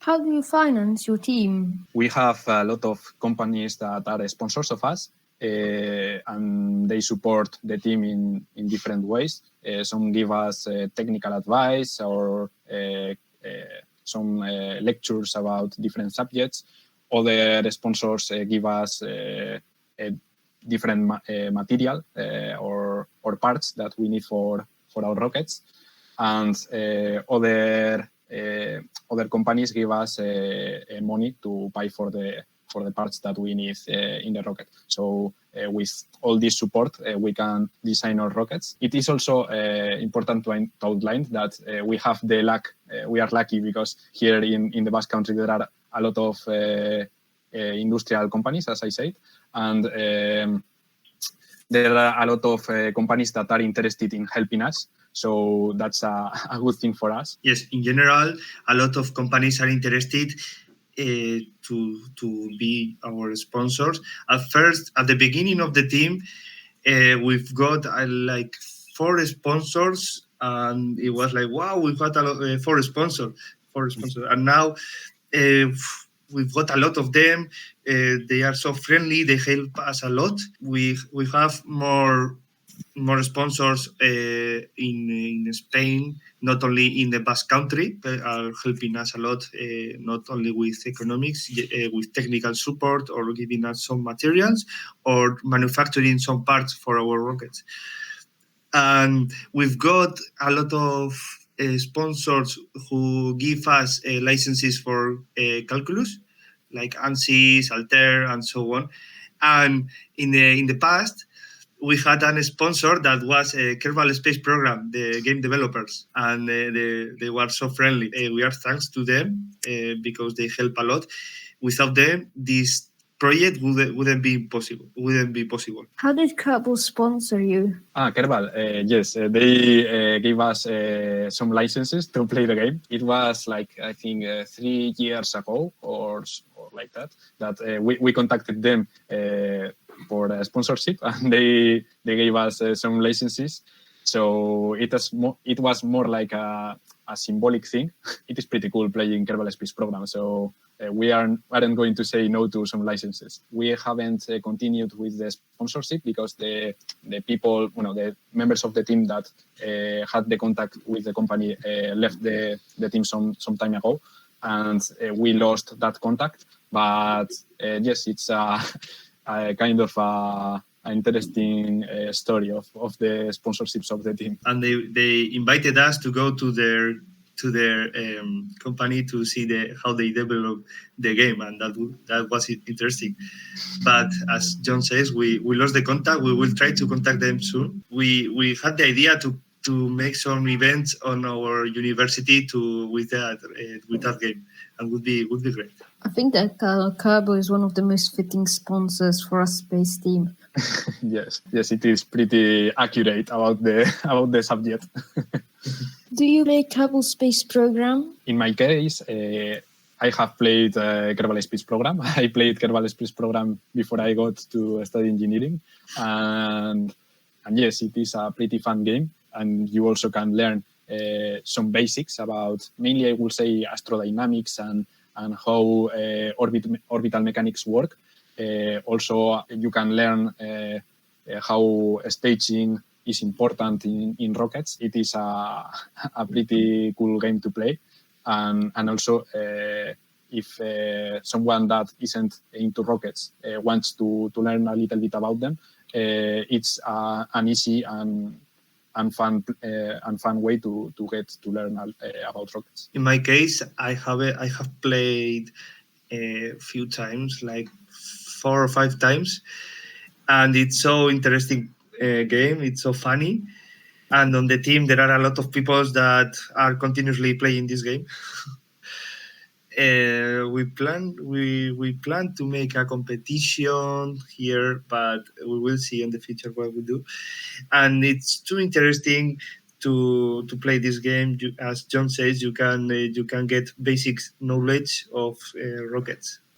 How do you finance your team? We have a lot of companies that are sponsors of us, and they support the team in different ways. Some give us technical advice or some lectures about different subjects. Other sponsors give us different material or parts that we need for our rockets, and other companies give us money to buy for the parts that we need in the rocket. So with all this support, we can design our rockets. It is also important to outline that we have the luck. We are lucky because here in the Basque Country there are a lot of industrial companies, as I said, and there are a lot of companies that are interested in helping us. So that's a good thing for us. Yes, in general, a lot of companies are interested to be our sponsors. At the beginning of the team, we've got like 4 sponsors, and it was like, wow, we've got 4 sponsors, and now we've got a lot of them. They are so friendly. They help us a lot. We have more sponsors in Spain, not only in the Basque Country, are helping us a lot, not only with economics, with technical support or giving us some materials or manufacturing some parts for our rockets. And we've got a lot of sponsors who give us licenses for calculus, like ANSYS, Altair, and so on. And in the past, we had a sponsor that was Kerbal Space Program, the game developers, and they were so friendly. We are thanks to them because they help a lot. Without them, this project wouldn't be possible. How did Kerbal sponsor you? Kerbal, yes, they gave us some licenses to play the game. It was like, I think 3 years ago or like that we contacted them for a sponsorship, and they gave us some licenses. So it was more like a symbolic thing. It is pretty cool playing Kerbal Space Program. So we aren't going to say no to some licenses. We haven't continued with the sponsorship because the people, the members of the team that had the contact with the company left the team some time ago, and we lost that contact. But yes, it's a kind of an interesting story of the sponsorships of the team. And they invited us to go to their company to see how they develop the game, and that was interesting. But as John says, we lost the contact. We will try to contact them soon. We had the idea to make some events on our university with that game, and would be great. I think that Kerbal is one of the most fitting sponsors for a space team. Yes, it is pretty accurate about the subject. Do you play Kerbal Space Program? In my case, I have played Kerbal Space Program. I played Kerbal Space Program before I got to study engineering, and yes, it is a pretty fun game, and you also can learn some basics about, mainly I will say, astrodynamics and how orbital mechanics work. Also, you can learn how staging is important in rockets. It is a pretty cool game to play. And also, if someone that isn't into rockets wants to learn a little bit about them, it's an easy and fun way to get to learn about rockets. In my case, I have played a few times, like 4 or 5 times, and it's so interesting game. It's so funny, and on the team there are a lot of people that are continuously playing this game. We plan to make a competition here, but we will see in the future what we do. And it's too interesting to play this game. As John says, you can get basic knowledge of rockets.